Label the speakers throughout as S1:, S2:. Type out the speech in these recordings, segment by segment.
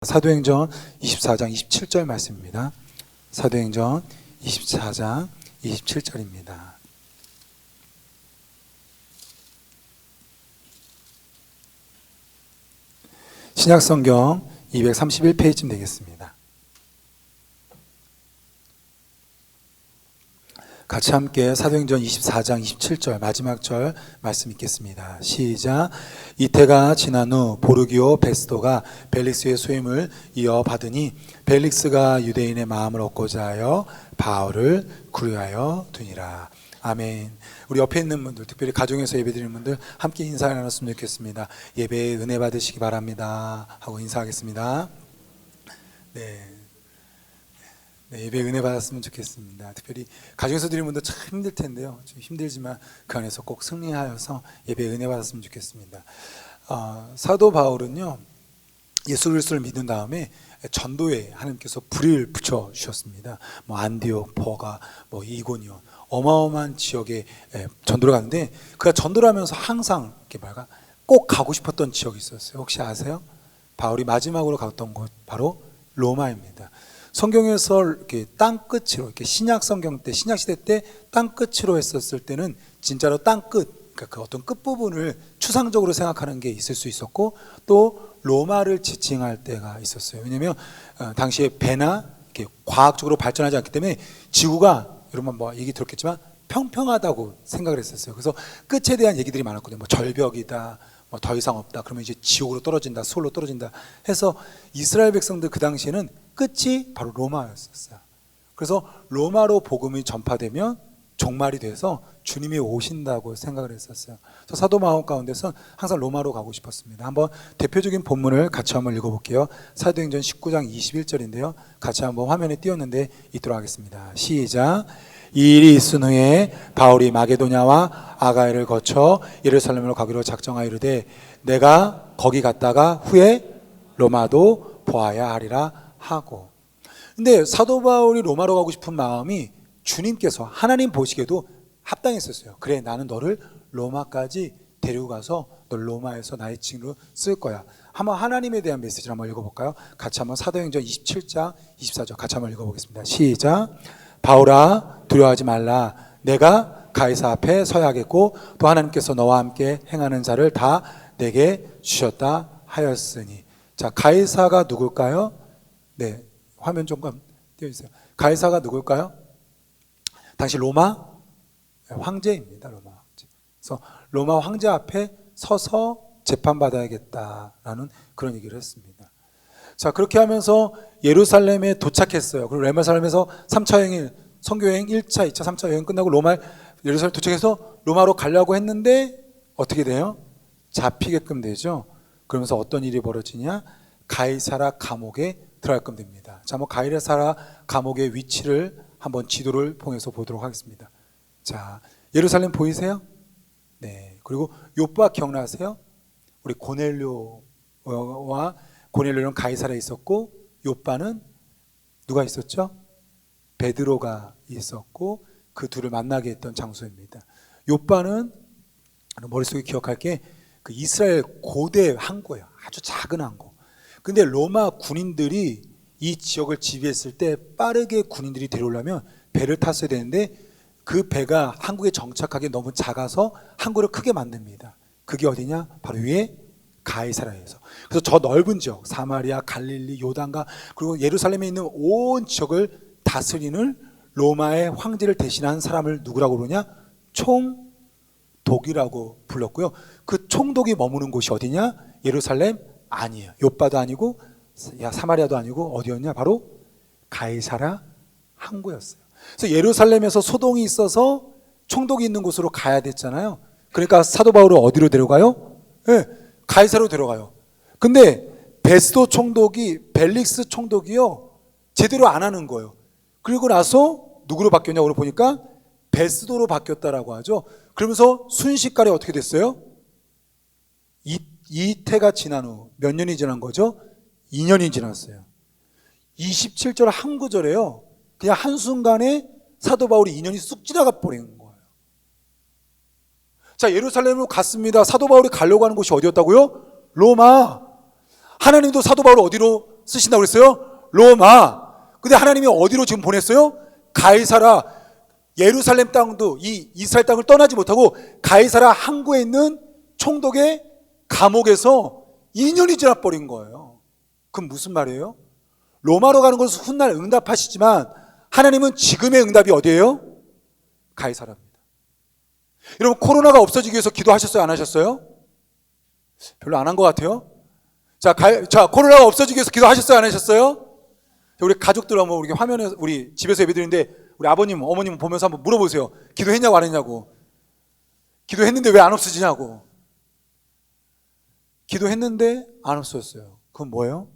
S1: 사도행전 24장 27절 말씀입니다. 사도행전 24장 27절입니다. 신약성경 231페이지쯤 되겠습니다. 같이 함께 사도행전 24장 27절 마지막 절 말씀 읽겠습니다. 시작. 이태가 지난 후 보르기오 베스도가 벨릭스의 수임을 이어받으니 벨릭스가 유대인의 마음을 얻고자 하여 바울을 구류하여 두니라. 아멘. 우리 옆에 있는 분들, 특별히 가정에서 예배드리는 분들 함께 인사를 나눴으면 좋겠습니다. 예배에 은혜 받으시기 바랍니다 하고 인사하겠습니다. 예배 은혜 받았으면 좋겠습니다. 특별히 가정에서 드리는 분들 참 힘들 텐데요. 좀 힘들지만 그 안에서 꼭 승리하여서 예배 은혜 받았으면 좋겠습니다. 사도 바울은요, 예수 그리스도를 믿은 다음에 전도에 하나님께서 불을 붙여 주셨습니다. 안디옥, 버가, 이고니온 어마어마한 지역에 전도를 갔는데 그가 전도를 하면서 항상 꼭 가고 싶었던 지역이 있었어요. 혹시 아세요? 바울이 마지막으로 갔던 곳 바로 로마입니다. 성경에서 이렇게 땅끝으로, 이렇게 신약 성경 때, 신약 시대 때 땅끝으로 했었을 때는 진짜로 땅끝, 그러니까 그 어떤 끝부분을 추상적으로 생각하는 게 있을 수 있었고, 또 로마를 지칭할 때가 있었어요. 왜냐하면 당시에 배나 이렇게 과학적으로 발전하지 않기 때문에 지구가, 여러분 얘기 들었겠지만 평평하다고 생각을 했었어요. 그래서 끝에 대한 얘기들이 많았거든요. 절벽이다, 더 이상 없다, 그러면 이제 지옥으로 떨어진다, 수월로 떨어진다 해서 이스라엘 백성들 그 당시에는 끝이 바로 로마였었어요. 그래서 로마로 복음이 전파되면 종말이 돼서 주님이 오신다고 생각을 했었어요. 그래서 사도 마음 가운데서 항상 로마로 가고 싶었습니다. 한번 대표적인 본문을 같이 한번 읽어볼게요. 사도행전 19장 21절인데요. 같이 한번 화면에 띄웠는데 읽도록 하겠습니다. 시작. 이 일이 있은 후에 바울이 마게도냐와 아가야를 거쳐 예루살렘으로 가기로 작정하여 이르되 내가 거기 갔다가 후에 로마도 보아야 하리라 하고. 근데 사도 바울이 로마로 가고 싶은 마음이 주님께서 하나님 보시기에도 합당했었어요. 그래, 나는 너를 로마까지 데리고 가서 널 로마에서 나의 증인으로 쓸 거야. 한번 하나님에 대한 메시지를 한번 읽어볼까요? 같이 한번 사도행전 27장 24절 같이 한번 읽어보겠습니다. 시작. 바울아, 두려워하지 말라. 내가 가이사 앞에 서야 하겠고 또 하나님께서 너와 함께 행하는 자를 다 내게 주셨다 하였으니. 자, 가이사가 누굴까요? 네, 화면 좀 띄워주세요. 가이사가 누굴까요? 당시 로마 황제입니다. 로마 황제. 그래서 로마 황제 앞에 서서 재판받아야겠다라는 그런 얘기를 했습니다. 자, 그렇게 하면서 예루살렘에 도착했어요. 그리고 예루살렘에서 3차 여행, 선교여행 1차, 2차, 3차 여행 끝나고 예루살렘 도착해서 로마로 가려고 했는데 어떻게 돼요? 잡히게끔 되죠. 그러면서 어떤 일이 벌어지냐? 가이사라 감옥에 들어가게끔 됩니다. 자, 가이사라 감옥의 위치를 한번 지도를 통해서 보도록 하겠습니다. 자, 예루살렘 보이세요? 네. 그리고 요빠 기억나세요? 우리 고넬료와 고넬료는 가이사라에 있었고 요빠는 누가 있었죠? 베드로가 있었고 그 둘을 만나게 했던 장소입니다. 요빠는 머릿속에 기억할 게 그 이스라엘 고대 항구예요. 아주 작은 항구. 근데 로마 군인들이 이 지역을 지배했을 때 빠르게 군인들이 데려오려면 배를 탔어야 되는데 그 배가 항구에 정착하기 너무 작아서 항구를 크게 만듭니다. 그게 어디냐? 바로 위에 가이사라에서. 그래서 저 넓은 지역, 사마리아, 갈릴리, 요단가 그리고 예루살렘에 있는 온 지역을 다스리는 로마의 황제를 대신한 사람을 누구라고 부르냐? 총독이라고 불렀고요. 그 총독이 머무는 곳이 어디냐? 예루살렘 아니에요. 요빠도 아니고 사마리아도 아니고 어디였냐? 바로 가이사라 항구였어요. 그래서 예루살렘에서 소동이 있어서 총독이 있는 곳으로 가야 됐잖아요. 그러니까 사도 바울을 어디로 데려가요? 네, 가이사라로 데려가요. 근데 베스도 총독이 벨릭스 총독이요 제대로 안 하는 거예요. 그리고 나서 누구로 바뀌었냐고 보니까 베스도로 바뀌었다라고 하죠. 그러면서 순식간에 어떻게 됐어요? 이태가 지난 후 몇 년이 지난 거죠? 2년이 지났어요. 27절 한 구절에요. 그냥 한순간에 사도 바울이 2년이 쑥 지나가 버린 거예요. 자, 예루살렘으로 갔습니다. 사도 바울이 가려고 하는 곳이 어디였다고요? 로마. 하나님도 사도 바울을 어디로 쓰신다고 그랬어요? 로마. 근데 하나님이 어디로 지금 보냈어요? 가이사라. 예루살렘 땅도 이 이스라엘 땅을 떠나지 못하고 가이사라 항구에 있는 총독의 감옥에서 2년이 지나버린 거예요. 그럼 무슨 말이에요? 로마로 가는 것은 훗날 응답하시지만 하나님은 지금의 응답이 어디예요? 가이사라입니다. 여러분, 코로나가 없어지기 위해서 기도하셨어요? 안 하셨어요? 별로 안 한 것 같아요. 자, 코로나가 없어지기 위해서 기도하셨어요? 안 하셨어요? 우리 가족들 한번 우리 화면에 우리 집에서 예배드리는데 우리 아버님, 어머님 보면서 한번 물어보세요. 기도했냐고 안 했냐고. 기도했는데 왜 안 없어지냐고. 기도했는데 안 없어졌어요. 그건 뭐예요?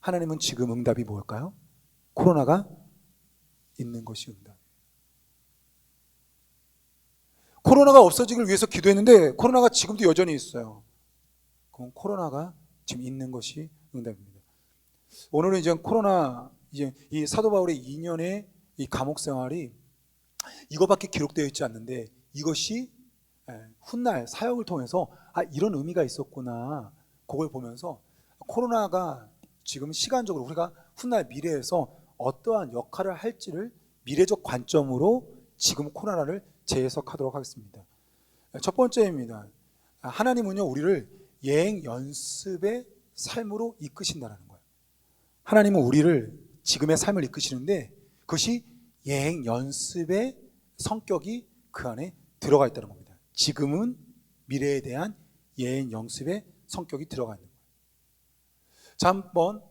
S1: 하나님은 지금 응답이 뭘까요? 코로나가 있는 것이 응답. 코로나가 없어지기를 위해서 기도했는데 코로나가 지금도 여전히 있어요. 그럼 코로나가 지금 있는 것이 응답입니다. 오늘은 이제 코로나, 이제 이 사도 바울의 2년의 이 감옥 생활이 이거밖에 기록되어 있지 않는데 이것이 훗날 사역을 통해서 이런 의미가 있었구나. 그걸 보면서 코로나가 지금 시간적으로 우리가 훗날 미래에서 어떠한 역할을 할지를 미래적 관점으로 지금 코로나를 재해석하도록 하겠습니다. 첫 번째입니다. 하나님은요, 우리를 예행 연습의 삶으로 이끄신다는 거예요. 하나님은 우리를 지금의 삶을 이끄시는데 그것이 예행 연습의 성격이 그 안에 들어가 있다는 겁니다. 지금은 미래에 대한 예행 연습의 성격이 들어가 있는 거예요. 자, 한번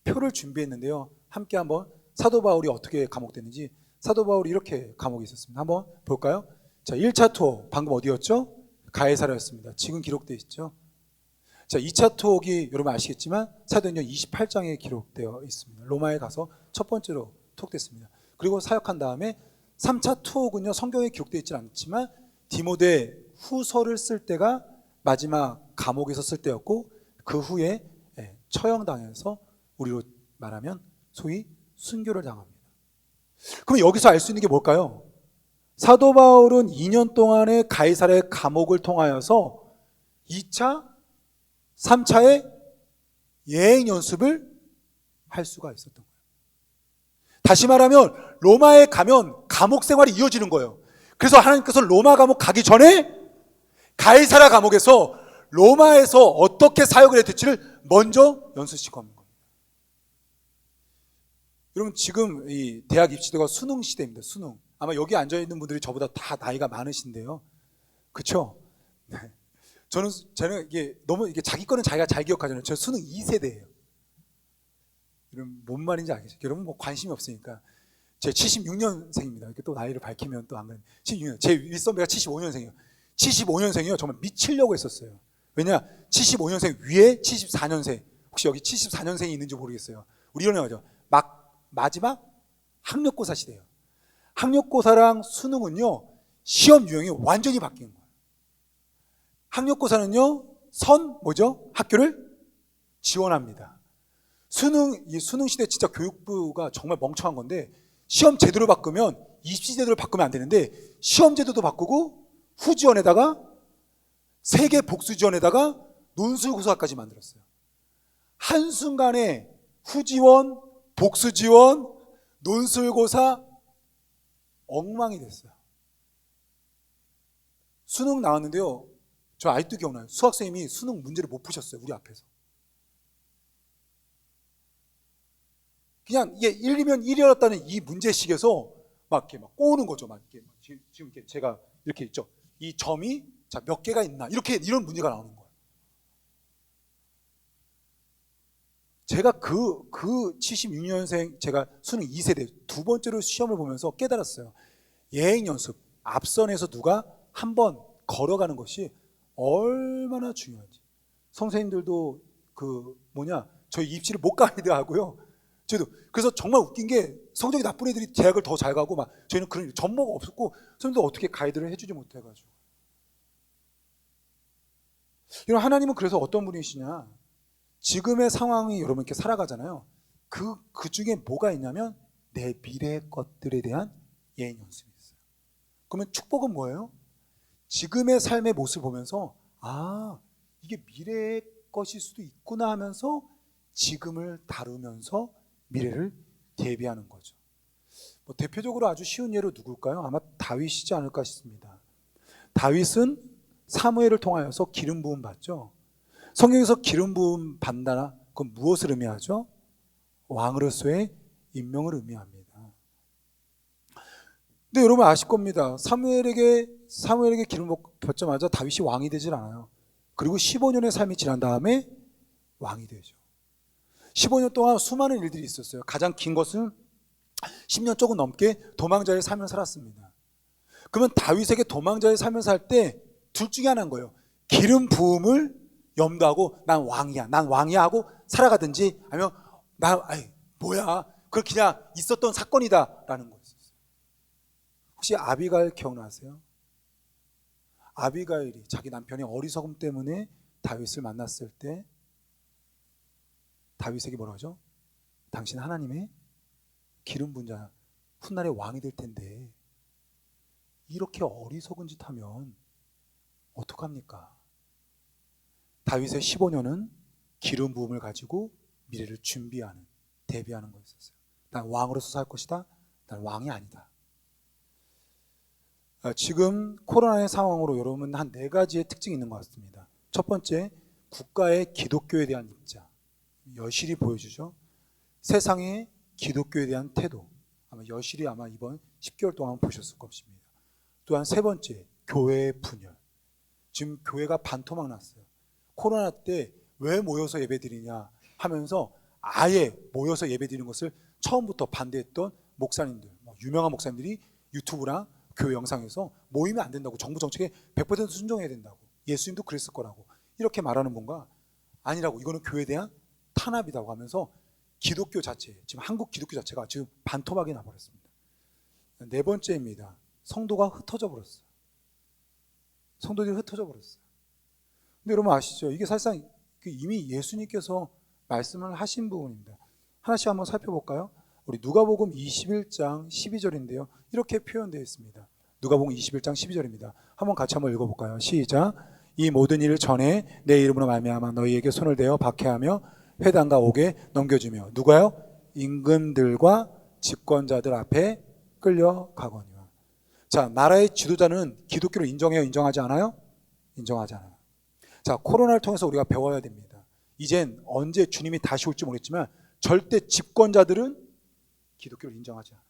S1: 표를 준비했는데요. 함께 한번 사도 바울이 어떻게 감옥됐는지, 사도 바울이 이렇게 감옥에 있었습니다. 한번 볼까요? 자, 1차 투어 방금 어디였죠? 가이사라였습니다. 지금 기록되어 있죠. 자, 2차 투옥이 여러분 아시겠지만 사도행전 28장에 기록되어 있습니다. 로마에 가서 첫 번째로 투옥됐습니다. 그리고 사역한 다음에 3차 투옥은요, 성경에 기록되어 있지 않지만 디모데 후서를 쓸 때가 마지막 감옥에서 쓸 때였고 그 후에 처형당해서 우리로 말하면 소위 순교를 당합니다. 그럼 여기서 알 수 있는 게 뭘까요? 사도 바울은 2년 동안의 가이사라의 감옥을 통하여서 2차, 3차의 예행 연습을 할 수가 있었던 거예요. 다시 말하면 로마에 가면 감옥 생활이 이어지는 거예요. 그래서 하나님께서 로마 감옥 가기 전에 가이사라 감옥에서 로마에서 어떻게 사역을 해야 될지를 먼저 연습시켜 하는 겁니다. 여러분, 지금 이 대학 입시대가 수능 시대입니다. 수능. 아마 여기 앉아있는 분들이 저보다 다 나이가 많으신데요. 그렇죠? 네. 저는 이게 너무 이게 자기 거는 자기가 잘 기억하잖아요. 저 수능 2세대예요. 여러분, 뭔 말인지 알겠어요? 여러분 뭐 관심이 없으니까. 제 76년생입니다. 이렇게 또 나이를 밝히면 또 안 그래요. 76년. 제 윗선배가 75년생이에요. 75년생이요. 정말 미치려고 했었어요. 왜냐? 75년생 위에 74년생. 혹시 여기 74년생이 있는지 모르겠어요. 우리 이런 거죠. 마지막 학력고사 시대예요. 학력고사랑 수능은요, 시험 유형이 완전히 바뀐 거예요. 학력고사는요, 뭐죠? 학교를 지원합니다. 이 수능 시대 진짜 교육부가 정말 멍청한 건데, 시험 제도를 바꾸면, 입시 제도를 바꾸면 안 되는데, 시험 제도도 바꾸고, 후지원에다가, 세계 복수 지원에다가, 논술고사까지 만들었어요. 한순간에 후지원, 복수 지원, 논술고사, 엉망이 됐어요. 수능 나왔는데요, 저 아직도 기억나요. 수학생님이 수능 문제를 못 푸셨어요. 우리 앞에서. 그냥 이게 1이면 1이었다는 이 문제식에서 막 이렇게 막 꼬우는 거죠. 막 이렇게 지금 이렇게 제가 이렇게 있죠. 이 점이 자, 몇 개가 있나? 이런 문제가 나오는 거예요. 제가 그 76년생 제가 수능 2세대 두 번째로 시험을 보면서 깨달았어요. 예행 연습, 앞선에서 누가 한번 걸어가는 것이 얼마나 중요한지. 선생님들도 저희 입시를 못 가이드 하고요. 저도 그래서 정말 웃긴 게 성적이 나쁜 애들이 대학을 더 잘 가고 막 저희는 그런 전모가 없었고 선생님도 어떻게 가이드를 해주지 못해가지고. 이런 하나님은 그래서 어떤 분이시냐? 지금의 상황이 여러분 이렇게 살아가잖아요. 그 중에 뭐가 있냐면 내 미래의 것들에 대한 예행 연습이 있어요. 그러면 축복은 뭐예요? 지금의 삶의 모습을 보면서 이게 미래의 것일 수도 있구나 하면서 지금을 다루면서 미래를 대비하는 거죠. 대표적으로 아주 쉬운 예로 누굴까요? 아마 다윗이지 않을까 싶습니다. 다윗은 사무엘을 통하여서 기름 부음 받죠. 성경에서 기름 부음 받는다, 그건 무엇을 의미하죠? 왕으로서의 임명을 의미합니다. 근데 여러분 아실 겁니다. 사무엘에게 기름 붓자마자 다윗이 왕이 되질 않아요. 그리고 15년의 삶이 지난 다음에 왕이 되죠. 15년 동안 수많은 일들이 있었어요. 가장 긴 것은 10년 조금 넘게 도망자의 삶을 살았습니다. 그러면 다윗에게 도망자의 삶을 살 때 둘 중에 하나인 거예요. 기름 부음을 염두하고 난 왕이야 하고 살아가든지, 아니면 뭐야, 그걸 그냥 있었던 사건이다 라는 거였어요. 혹시 아비가일 기억나세요? 아비가일이 자기 남편의 어리석음 때문에 다윗을 만났을 때 다윗에게 뭐라고 하죠? 당신 하나님의 기름 부은 자, 훗날에 왕이 될 텐데 이렇게 어리석은 짓 하면 어떡합니까? 다윗의 15년은 기름 부음을 가지고 미래를 준비하는, 대비하는 거였어요. 난 왕으로서 살 것이다. 난 왕이 아니다. 지금 코로나의 상황으로 여러분 한 4가지의 특징이 있는 것 같습니다. 첫 번째, 국가의 기독교에 대한 입장, 여실히 보여주죠. 세상의 기독교에 대한 태도, 여실히 이번 10개월 동안 보셨을 것입니다. 또한 세 번째, 교회의 분열. 지금 교회가 반토막 났어요. 코로나 때 왜 모여서 예배드리냐 하면서 아예 모여서 예배드리는 것을 처음부터 반대했던 목사님들, 유명한 목사님들이 유튜브나 교회 영상에서 모이면 안 된다고, 정부 정책에 100% 순종해야 된다고, 예수님도 그랬을 거라고 이렇게 말하는 분과 아니라고, 이거는 교회에 대한 탄압이라고 하면서 기독교 자체, 지금 한국 기독교 자체가 지금 반토막이 나버렸습니다. 네 번째입니다. 성도가 흩어져 버렸어요. 성도들이 흩어져 버렸어요. 근데 여러분 아시죠? 이게 사실상 이미 예수님께서 말씀을 하신 부분입니다. 하나씩 한번 살펴볼까요? 우리 누가복음 21장 12절인데요. 이렇게 표현되어 있습니다. 누가복음 21장 12절입니다. 한번 같이 한번 읽어볼까요? 시작. 이 모든 일을 전에 내 이름으로 말미암아 너희에게 손을 대어 박해하며 회당과 옥에 넘겨주며, 누가요? 임금들과 집권자들 앞에 끌려가거니와. 자, 나라의 지도자는 기독교를 인정해요? 인정하지 않아요? 인정하지 않아요. 자, 코로나를 통해서 우리가 배워야 됩니다. 이젠 언제 주님이 다시 올지 모르겠지만 절대 집권자들은 기독교를 인정하지 않아요.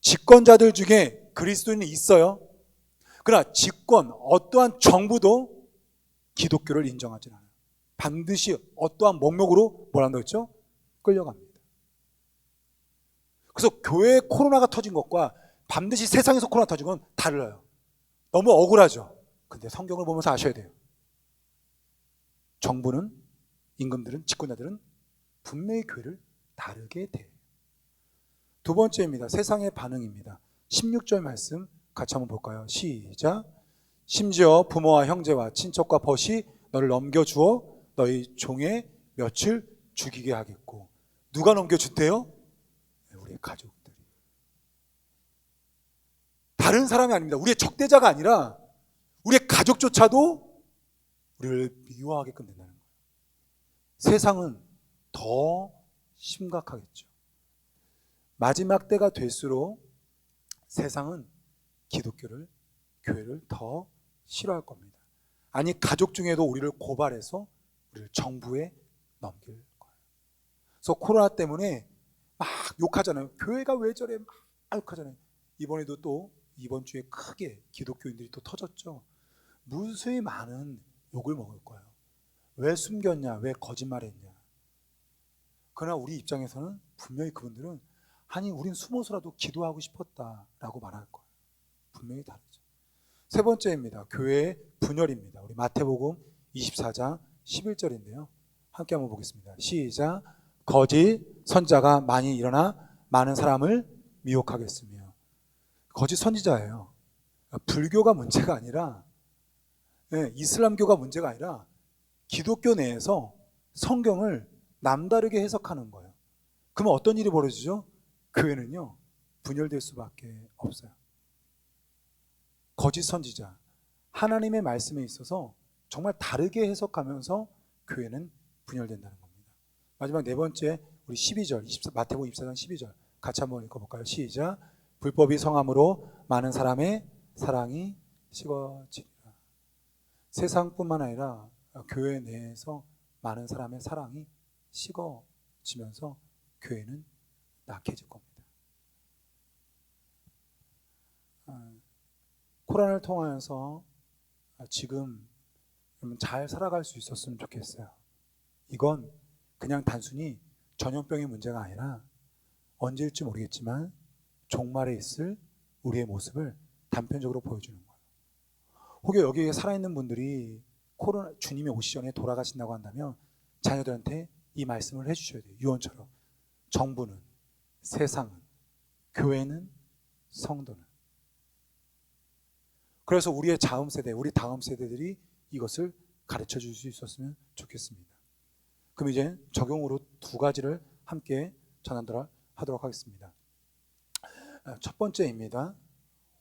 S1: 집권자들 중에 그리스도인이 있어요. 그러나 어떠한 정부도 기독교를 인정하지 않아요. 반드시 어떠한 목록으로 뭐라고 했죠? 끌려갑니다. 그래서 교회에 코로나가 터진 것과 반드시 세상에서 코로나 터진 건 달라요. 너무 억울하죠. 근데 성경을 보면서 아셔야 돼요. 정부는, 임금들은, 집권자들은 분명히 교회를 다르게 대해요. 두 번째입니다. 세상의 반응입니다. 16절 말씀 같이 한번 볼까요? 시작. 심지어 부모와 형제와 친척과 벗이 너를 넘겨주어 너희 종의 며칠 죽이게 하겠고. 누가 넘겨준대요? 우리의 가족들이. 다른 사람이 아닙니다. 우리의 적대자가 아니라 우리의 가족조차도 우리를 미워하게끔 된다는 거예요. 세상은 더 심각하겠죠. 마지막 때가 될수록 세상은 기독교를, 교회를 더 싫어할 겁니다. 아니, 가족 중에도 우리를 고발해서 우리를 정부에 넘길 거예요. 그래서 코로나 때문에 막 욕하잖아요. 교회가 왜 저래? 막 욕하잖아요. 이번에도 또 이번 주에 크게 기독교인들이 또 터졌죠. 무수히 많은 욕을 먹을 거예요. 왜 숨겼냐? 왜 거짓말했냐? 그러나 우리 입장에서는 분명히 그분들은 아니, 우린 숨어서라도 기도하고 싶었다라고 말할 거예요. 분명히 다르죠. 세 번째입니다. 교회의 분열입니다. 우리 마태복음 24장 11절인데요. 함께 한번 보겠습니다. 시작. 거짓 선자가 많이 일어나 많은 사람을 미혹하겠으며. 거짓 선지자예요. 불교가 문제가 아니라, 이슬람교가 문제가 아니라 기독교 내에서 성경을 남다르게 해석하는 거예요. 그러면 어떤 일이 벌어지죠? 교회는요, 분열될 수밖에 없어요. 거짓 선지자, 하나님의 말씀에 있어서 정말 다르게 해석하면서 교회는 분열된다는 겁니다. 마지막 네 번째 우리 12절 마태복음 24장 12절 같이 한번 읽어볼까요? 시작. 불법이 성함으로 많은 사람의 사랑이 식어지리라. 세상뿐만 아니라 교회 내에서 많은 사람의 사랑이 식어지면서 교회는 낙해질 겁니다. 코로나를 통하여서 지금 잘 살아갈 수 있었으면 좋겠어요. 이건 그냥 단순히 전염병의 문제가 아니라 언제일지 모르겠지만 종말에 있을 우리의 모습을 단편적으로 보여주는 거예요. 혹여 여기에 살아있는 분들이 코로나 주님이 오시기 전에 돌아가신다고 한다면 자녀들한테 이 말씀을 해주셔야 돼요. 유언처럼. 정부는, 세상은, 교회는, 성도는. 그래서 우리의 다음 세대, 우리 다음 세대들이 이것을 가르쳐 줄 수 있었으면 좋겠습니다. 그럼 이제 적용으로 두 가지를 함께 전하도록 하겠습니다. 첫 번째입니다.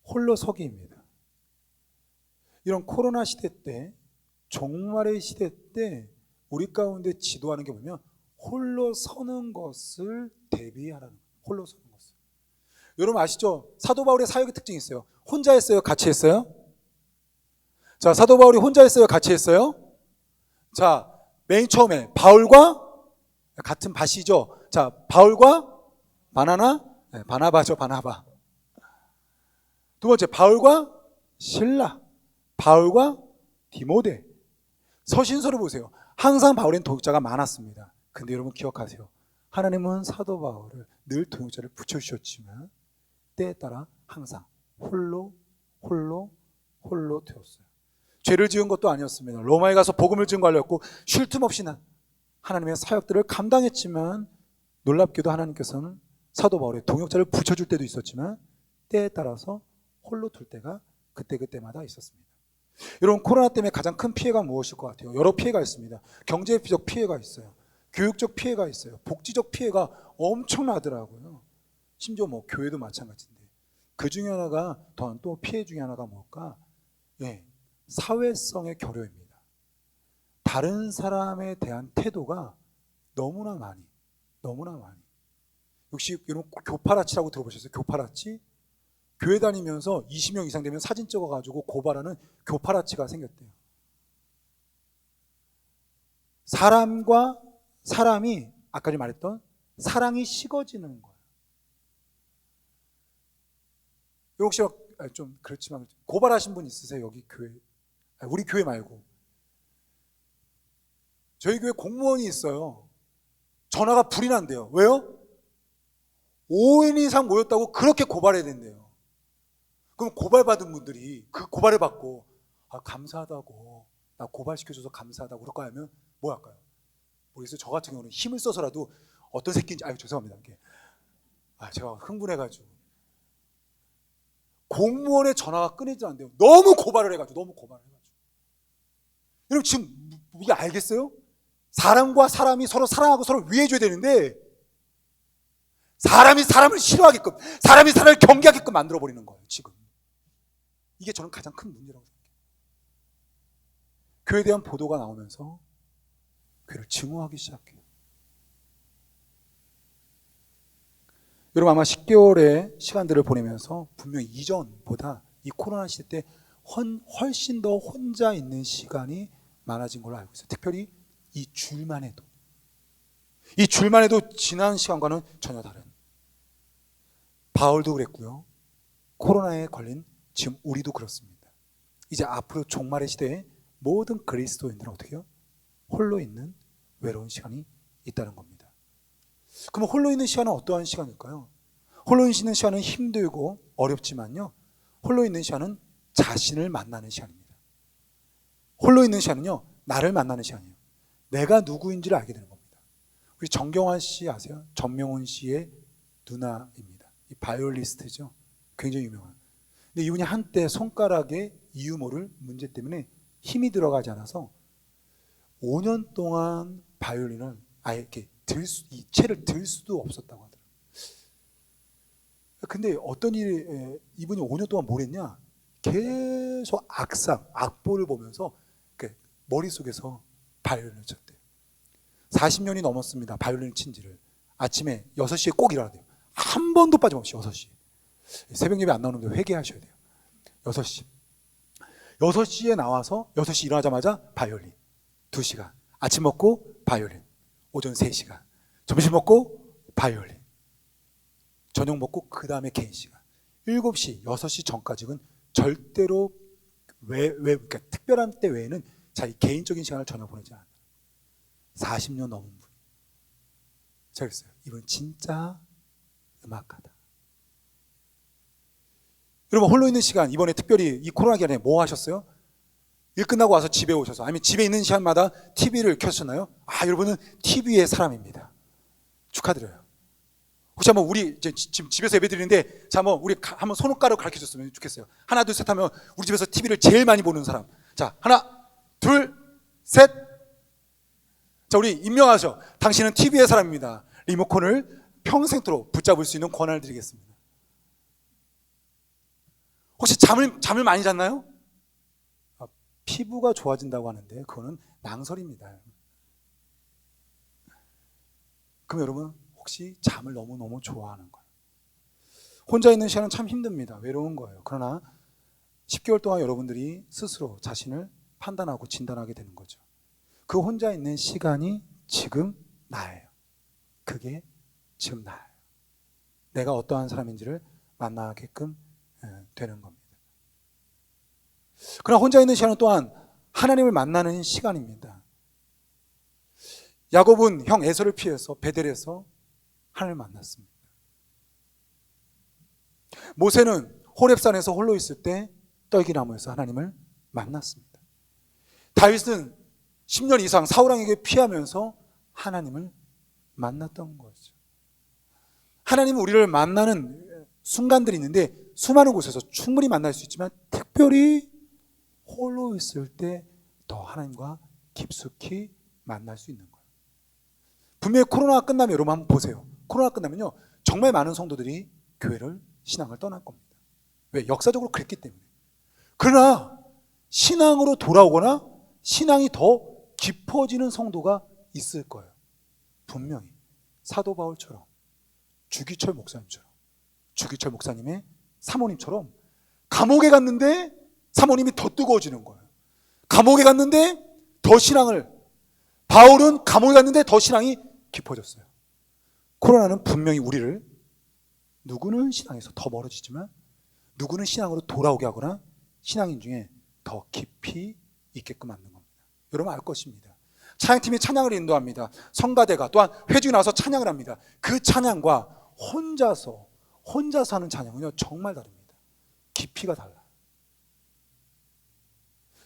S1: 홀로서기입니다. 이런 코로나 시대 때, 종말의 시대 때 우리 가운데 지도하는 게 뭐냐면 홀로 서는 것을 대비하라는 거예요. 홀로 서는 것을. 여러분 아시죠? 사도 바울의 사역의 특징이 있어요. 혼자 했어요? 같이 했어요? 자, 사도 바울이 혼자 했어요? 같이 했어요? 자, 맨 처음에 바울과 같은 밭이죠. 자, 바울과 바나나, 네, 바나바죠, 바나바. 두 번째, 바울과 실라, 바울과 디모데. 서신서를 보세요. 항상 바울엔 동역자가 많았습니다. 근데 여러분 기억하세요. 하나님은 사도 바울을 늘 동역자를 붙여주셨지만 때에 따라 항상 홀로 되었어요. 죄를 지은 것도 아니었습니다. 로마에 가서 복음을 증거하려고 쉴 틈 없이 하나님의 사역들을 감당했지만 놀랍게도 하나님께서는 사도 바울의 동역자를 붙여줄 때도 있었지만 때에 따라서 홀로 둘 때가 그때마다 있었습니다. 여러분 코로나 때문에 가장 큰 피해가 무엇일 것 같아요? 여러 피해가 있습니다. 경제적 피해가 있어요. 교육적 피해가 있어요. 복지적 피해가 엄청나더라고요. 심지어 뭐 교회도 마찬가지인데 그 중에 하나가 또 피해 중에 하나가 뭘까? 예, 사회성의 결여입니다. 다른 사람에 대한 태도가 너무나 많이 역시 여러분 교파라치라고 들어보셨어요? 교파라치? 교회 다니면서 20명 이상 되면 사진 찍어가지고 고발하는 교파라치가 생겼대요. 사람과 사람이 아까 전에 말했던 사랑이 식어지는 거예요. 혹시 좀 그렇지만 고발하신 분 있으세요? 여기 교회? 우리 교회 말고 저희 교회 공무원이 있어요. 전화가 불이 난대요. 왜요? 5인 이상 모였다고 그렇게 고발해야 된대요. 그럼 고발받은 분들이 그 고발을 받고 감사하다고, 나 고발시켜줘서 감사하다고 그럴까 하면 뭐 할까요? 모르겠어요. 저 같은 경우는 힘을 써서라도 어떤 새끼인지 죄송합니다. 제가 흥분해가지고 공무원의 전화가 끊이지 않는데요. 너무 고발을 해가지고 여러분 지금 이게 알겠어요? 사람과 사람이 서로 사랑하고 서로 위해줘야 되는데 사람이 사람을 싫어하게끔, 사람이 사람을 경계하게끔 만들어버리는 거예요. 지금 이게 저는 가장 큰 문제라고 생각해요. 교회에 대한 보도가 나오면서 교회를 증오하기 시작해요. 여러분 아마 10개월의 시간들을 보내면서 분명히 이전보다 이 코로나 시대 때 훨씬 더 혼자 있는 시간이 많아진 걸로 알고 있어요. 특별히 이 줄만 해도 지난 시간과는 전혀 다른, 바울도 그랬고요. 코로나에 걸린 지금 우리도 그렇습니다. 이제 앞으로 종말의 시대에 모든 그리스도인들은 어떻게 해요? 홀로 있는 외로운 시간이 있다는 겁니다. 그럼 홀로 있는 시간은 어떠한 시간일까요? 홀로 있는 시간은 힘들고 어렵지만요, 홀로 있는 시간은 자신을 만나는 시간입니다. 홀로 있는 시간은요, 나를 만나는 시간이에요. 내가 누구인지를 알게 되는 겁니다. 우리 정경환 씨 아세요? 전명훈 씨의 누나입니다. 이 바이올리스트죠. 굉장히 유명한. 근데 이분이 한때 손가락에 이유 모를 문제 때문에 힘이 들어가지 않아서 5년 동안 바이올린을 아예 이렇게 이 채를 들 수도 없었다고 하더라고요. 근데 어떤 일이, 이분이 5년 동안 뭘 했냐? 계속 악보를 보면서 머릿속에서 바이올린을 쳤대요. 40년이 넘었습니다. 바이올린을 친 지를. 아침에 6시에 꼭 일어나야 돼요. 한 번도 빠짐없이 6시. 새벽 예배 안 나오는데 회개하셔야 돼요. 6시. 6시에 나와서 6시 일어나자마자 바이올린 2시간. 아침 먹고 바이올린. 오전 3시간. 점심 먹고 바이올린. 저녁 먹고 그 다음에 개인 시간. 7시, 6시 전까지는 절대로 그러니까 특별한 때 외에는 자기 개인적인 시간을 전혀 보내지 않아요. 40년 넘은 분. 제가 그랬어요. 이분 진짜 음악가다. 여러분, 홀로 있는 시간, 이번에 특별히 이 코로나 기간에 뭐 하셨어요? 일 끝나고 와서 집에 오셔서, 아니면 집에 있는 시간마다 TV를 켜셨나요? 여러분은 TV의 사람입니다. 축하드려요. 혹시 한번 우리 지금 집에서 예배 드리는데, 자, 한번 우리 한번 손가락으로 가르쳐 줬으면 좋겠어요. 하나, 둘, 셋 하면 우리 집에서 TV를 제일 많이 보는 사람. 자, 하나, 둘, 셋. 자, 우리 임명하셔. 당신은 TV의 사람입니다. 리모컨을 평생토록 붙잡을 수 있는 권한을 드리겠습니다. 혹시 잠을 많이 잤나요? 피부가 좋아진다고 하는데 그거는 낭설입니다. 그럼 여러분, 혹시 잠을 너무너무 좋아하는 거예요? 혼자 있는 시간은 참 힘듭니다. 외로운 거예요. 그러나 10개월 동안 여러분들이 스스로 자신을 판단하고 진단하게 되는 거죠. 그 혼자 있는 시간이 지금 나예요. 그게 지금 나예요. 내가 어떠한 사람인지를 만나게끔 되는 겁니다. 그러나 혼자 있는 시간은 또한 하나님을 만나는 시간입니다. 야곱은 형 에서를 피해서 베델에서 하나님을 만났습니다. 모세는 호렙산에서 홀로 있을 때 떨기나무에서 하나님을 만났습니다. 다윗은 10년 이상 사울왕에게 피하면서 하나님을 만났던 거죠. 하나님은 우리를 만나는 순간들이 있는데 수많은 곳에서 충분히 만날 수 있지만 특별히 홀로 있을 때 더 하나님과 깊숙이 만날 수 있는 거예요. 분명히 코로나가 끝나면 여러분 한번 보세요. 코로나 끝나면요 정말 많은 성도들이 교회를 신앙을 떠날 겁니다. 왜? 역사적으로 그랬기 때문에. 그러나 신앙으로 돌아오거나 신앙이 더 깊어지는 성도가 있을 거예요. 분명히 사도 바울처럼, 주기철 목사님처럼, 주기철 목사님의 사모님처럼 감옥에 갔는데 사모님이 더 뜨거워지는 거예요. 감옥에 갔는데 더 신앙을, 바울은 감옥에 갔는데 더 신앙이 깊어졌어요. 코로나는 분명히 우리를, 누구는 신앙에서 더 멀어지지만 누구는 신앙으로 돌아오게 하거나 신앙인 중에 더 깊이 있게끔 만드는 겁니다. 여러분 알 것입니다. 찬양팀이 찬양을 인도합니다. 성가대가 또한 회중이 나와서 찬양을 합니다. 그 찬양과 혼자서 하는 찬양은요 정말 다릅니다. 깊이가 달라요.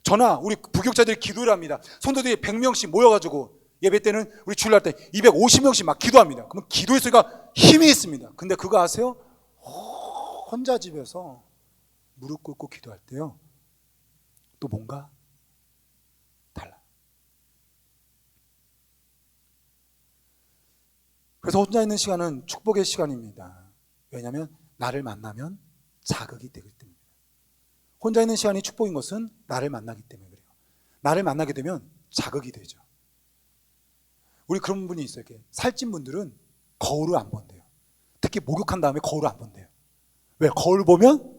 S1: 저나 우리 부교육자들이 기도를 합니다. 성도들이 100명씩 모여가지고 예배 때는 우리 주일날 때 250명씩 막 기도합니다. 그러면 기도의 소리가 힘이 있습니다. 근데 그거 아세요? 혼자 집에서 무릎 꿇고 기도할 때요 또 뭔가 달라요. 그래서 혼자 있는 시간은 축복의 시간입니다. 왜냐하면 나를 만나면 자극이 되기 때문입니다. 혼자 있는 시간이 축복인 것은 나를 만나기 때문에 그래요. 나를 만나게 되면 자극이 되죠. 우리 그런 분이 있어요. 이렇게 살찐 분들은 거울을 안 본대요. 특히 목욕한 다음에 거울을 안 본대요. 왜? 거울 보면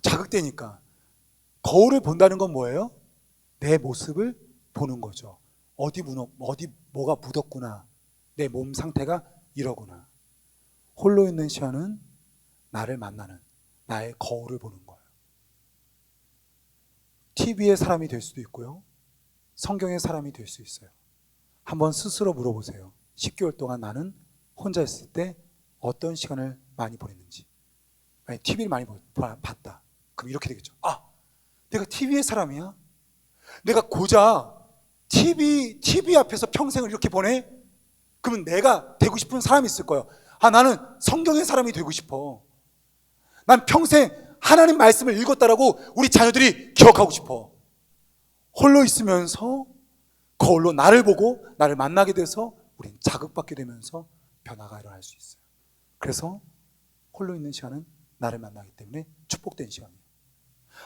S1: 자극되니까. 거울을 본다는 건 뭐예요? 내 모습을 보는 거죠. 어디 뭐가 묻었구나. 내 몸 상태가 이러구나. 홀로 있는 시간은 나를 만나는, 나의 거울을 보는 거예요. TV의 사람이 될 수도 있고요. 성경의 사람이 될 수 있어요. 한번 스스로 물어보세요. 10개월 동안 나는 혼자 있을 때 어떤 시간을 많이 보냈는지. 만약 TV를 많이 봤다. 그럼 이렇게 되겠죠. 내가 TV의 사람이야? 내가 고작 TV 앞에서 평생을 이렇게 보내? 그러면 내가 되고 싶은 사람이 있을 거예요. 나는 성경의 사람이 되고 싶어. 난 평생 하나님 말씀을 읽었다라고 우리 자녀들이 기억하고 싶어. 홀로 있으면서 거울로 나를 보고 나를 만나게 돼서 우린 자극받게 되면서 변화가 일어날 수 있어요. 그래서 홀로 있는 시간은 나를 만나기 때문에 축복된 시간이에요.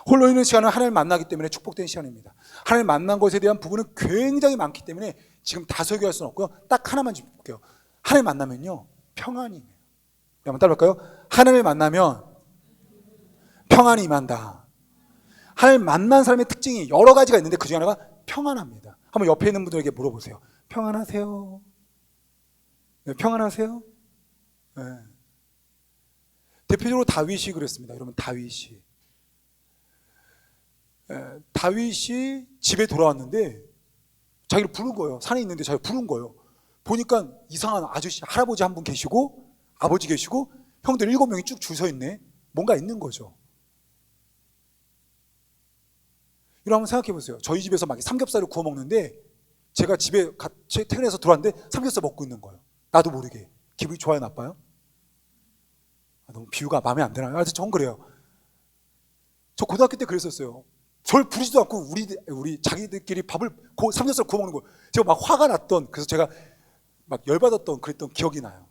S1: 홀로 있는 시간은 하나님을 만나기 때문에 축복된 시간입니다. 하나님을 만난 것에 대한 부분은 굉장히 많기 때문에 지금 다 설교할 수는 없고요. 딱 하나만 좀 볼게요. 하나님을 만나면요, 평안이 임해요. 한번 따라할까요? 하나님을 만나면 평안이 임한다. 하나님을 만난 사람의 특징이 여러 가지가 있는데 그 중에 하나가 평안합니다. 한번 옆에 있는 분들에게 물어보세요. 평안하세요? 네, 평안하세요? 네. 대표적으로 다윗이 그랬습니다. 여러분, 다윗이 집에 돌아왔는데 자기를 부른 거예요. 산에 있는데 자기를 부른 거예요. 보니까 이상한 아저씨, 할아버지 한 분 계시고 아버지 계시고 형들 7명이 쭉 줄 서 있네. 뭔가 있는 거죠. 이거 한번 생각해 보세요. 저희 집에서 막 삼겹살을 구워 먹는데 제가 집에 퇴근해서 들어왔는데 삼겹살 먹고 있는 거예요. 나도 모르게. 기분이 좋아요, 나빠요? 너무 비유가 마음에 안 드나요? 전 그래요. 저 고등학교 때 그랬었어요. 저를 부르지도 않고 우리 자기들끼리 삼겹살 구워 먹는 거예요. 제가 막 화가 났던, 그래서 제가 막 열받았던 그랬던 기억이 나요.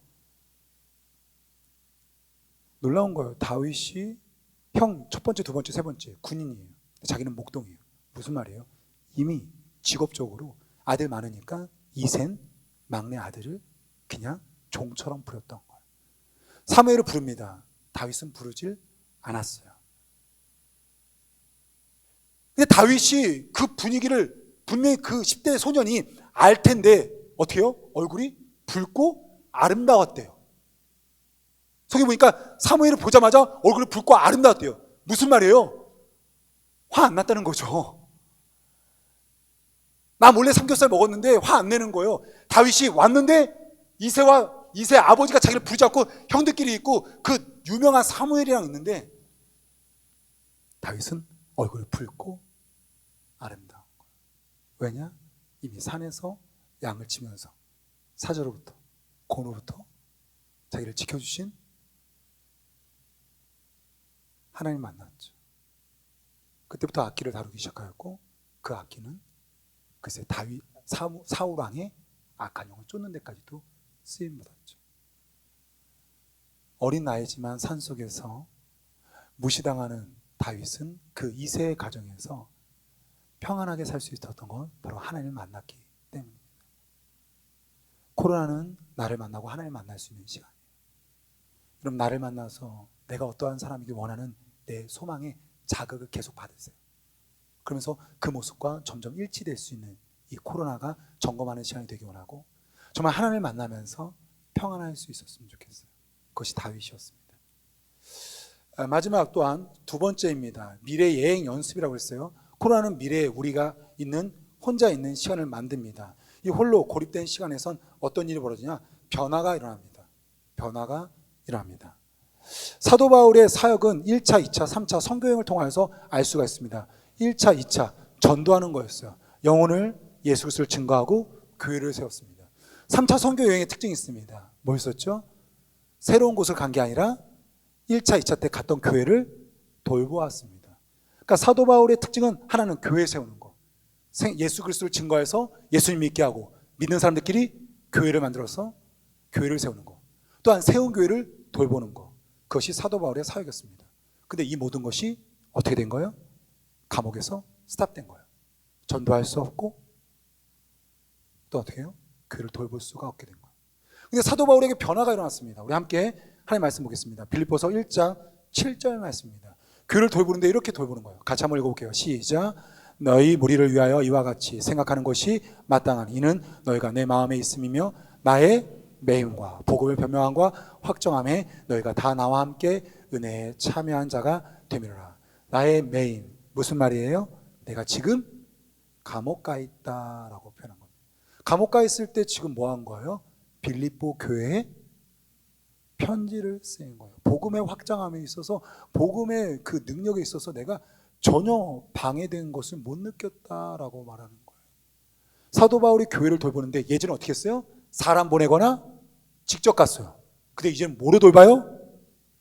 S1: 놀라운 거예요. 다윗이 형 첫 번째, 두 번째, 세 번째 군인이에요. 자기는 목동이에요. 무슨 말이에요? 이미 직업적으로 아들 많으니까 이센 막내 아들을 그냥 종처럼 부렸던 거예요. 사무엘을 부릅니다. 다윗은 부르질 않았어요. 근데 다윗이 그 분위기를 분명히 그 10대 소년이 알 텐데 어떻게 해요? 얼굴이 붉고 아름다웠대요. 속에 보니까 사무엘을 보자마자 얼굴이 붉고 아름다웠대요. 무슨 말이에요? 화 안 났다는 거죠. 나 몰래 삼겹살 먹었는데 화 안 내는 거예요. 다윗이 왔는데 이세 아버지가 자기를 부르지 않고 형들끼리 있고 그 유명한 사무엘이랑 있는데 다윗은 얼굴이 붉고 아름다운 거예요. 왜냐? 이미 산에서 양을 치면서 사자로부터 곤으로부터 자기를 지켜주신 하나님 만났죠. 그때부터 악기를 다루기 시작하였고 그 악기는 글쎄 사울 왕의 악한 영을 쫓는 데까지도 쓰임받았죠. 어린 나이지만 산속에서 무시당하는 다윗은 그 이세의 가정에서 평안하게 살 수 있었던 건 바로 하나님을 만났기 때문입니다. 코로나는 나를 만나고 하나님을 만날 수 있는 시간이에요. 그럼 나를 만나서 내가 어떠한 사람이길 원하는 내 소망의 자극을 계속 받으세요. 그러면서 그 모습과 점점 일치될 수 있는 이 코로나가 점검하는 시간이 되기 원하고 정말 하나님을 만나면서 평안할 수 있었으면 좋겠어요. 그것이 다윗이었습니다. 마지막 또한 두 번째입니다. 미래 예행 연습이라고 했어요. 코로나는 미래에 우리가 혼자 있는 시간을 만듭니다. 이 홀로 고립된 시간에선 어떤 일이 벌어지냐? 변화가 일어납니다. 사도 바울의 사역은 1차, 2차, 3차 선교여행을 통해서 알 수가 있습니다. 1차, 2차 전도하는 거였어요. 영혼을 예수 그리스도를 증거하고 교회를 세웠습니다. 3차 선교여행의 특징이 있습니다. 뭐였었죠? 새로운 곳을 간 게 아니라 1차, 2차 때 갔던 교회를 돌보았습니다. 그러니까 사도 바울의 특징은 하나는 교회 세우는 거, 예수 그리스도를 증거해서 예수님 믿게 하고 믿는 사람들끼리 교회를 만들어서 교회를 세우는 거, 또한 세운 교회를 돌보는 거, 그것이 사도 바울의 사역이었습니다. 근데 이 모든 것이 어떻게 된 거예요? 감옥에서 스탑된 거예요. 전도할 수 없고 또 어떻게 해요? 교회를 돌볼 수가 없게 된 거예요. 근데 사도 바울에게 변화가 일어났습니다. 우리 함께 하나님 말씀 보겠습니다. 빌립보서 1장 7절 말씀입니다. 교회를 돌보는데 이렇게 돌보는 거예요. 같이 한번 읽어볼게요. 시작. 너희 무리를 위하여 이와 같이 생각하는 것이 마땅하니 이는 너희가 내 마음에 있음이며 나의 매임과 복음을 변명함과 확정함에 너희가 다 나와 함께 은혜에 참여한 자가 되미로라. 나의 매임 무슨 말이에요? 내가 지금 감옥 가 있다라고 표현한 겁니다. 감옥 가 있을 때 지금 뭐 한 거예요? 빌립보 교회에 편지를 쓰인 거예요. 복음의 확장함에 있어서 복음의 그 능력에 있어서 내가 전혀 방해된 것을 못 느꼈다라고 말하는 거예요. 사도 바울이 교회를 돌보는데 예전에 어떻게 했어요? 사람 보내거나 직접 갔어요. 근데 이제는 뭐로 돌봐요?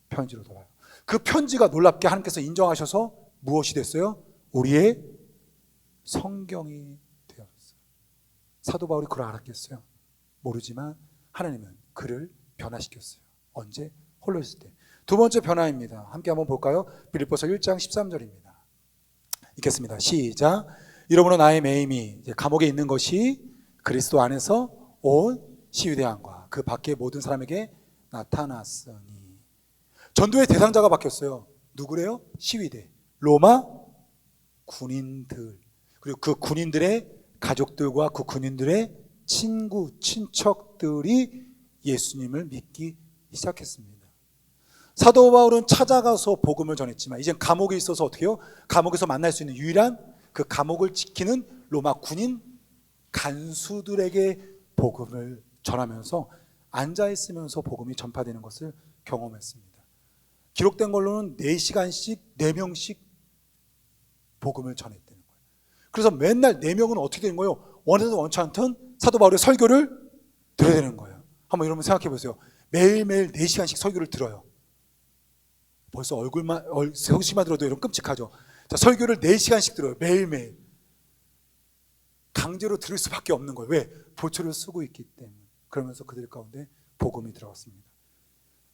S1: 편지로 돌봐요. 그 편지가 놀랍게 하나님께서 인정하셔서 무엇이 됐어요? 우리의 성경이 되었어요. 사도 바울이 그걸 알았겠어요? 모르지만 하나님은 그를 변화시켰어요. 언제? 홀로 있을 때. 두 번째 변화입니다. 함께 한번 볼까요? 빌립보서 1장 13절입니다. 읽겠습니다. 시작. 이러므로 나의 매임이 감옥에 있는 것이 그리스도 안에서 온 시위대왕과 그 밖의 모든 사람에게 나타났으니. 전도의 대상자가 바뀌었어요. 누구래요? 시위대, 로마 군인들, 그리고 그 군인들의 가족들과 그 군인들의 친구, 친척들이 예수님을 믿기 시작했습니다. 사도 바울은 찾아가서 복음을 전했지만 이젠 감옥에 있어서 어떻게 해요? 감옥에서 만날 수 있는 유일한 그 감옥을 지키는 로마 군인 간수들에게 복음을 전하면서 앉아있으면서 복음이 전파되는 것을 경험했습니다. 기록된 걸로는 4시간씩 4명씩 복음을 전했다는 거예요. 그래서 맨날 4명은 어떻게 되는 거예요? 원하든 원치 않든 사도 바울의 설교를 들어야 되는 거예요. 한번 여러분 생각해 보세요. 매일매일 4시간씩 설교를 들어요. 벌써 성씨만 들어도 여러분 끔찍하죠. 자, 설교를 4시간씩 들어요. 매일매일. 강제로 들을 수밖에 없는 거예요. 왜? 보초를 쓰고 있기 때문에. 그러면서 그들 가운데 복음이 들어갔습니다.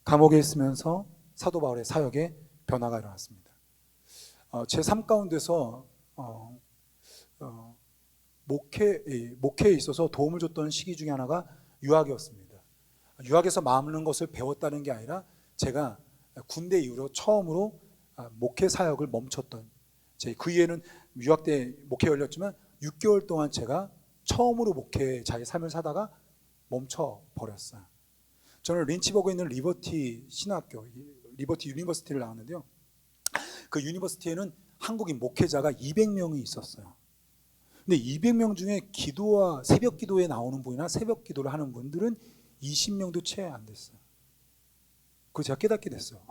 S1: 감옥에 있으면서 사도 바울의 사역에 변화가 일어났습니다. 제 삶 가운데서 목회에 있어서 도움을 줬던 시기 중에 하나가 유학이었습니다. 유학에서 많은 것을 배웠다는 게 아니라 제가 군대 이후로 처음으로 목회 사역을 멈췄던, 그 이후에는 유학 때 목회 열렸지만 6개월 동안 제가 처음으로 목회 자기 삶을 사다가 멈춰버렸어요. 저는 린치버그에 있는 리버티 신학교, 리버티 유니버시티를 나왔는데요. 그 유니버시티에는 한국인 목회자가 200명이 있었어요. 근데 200명 중에 기도와 새벽 기도에 나오는 분이나 새벽 기도를 하는 분들은 20명도 채 안 됐어요. 그래서 제가 깨닫게 됐어요.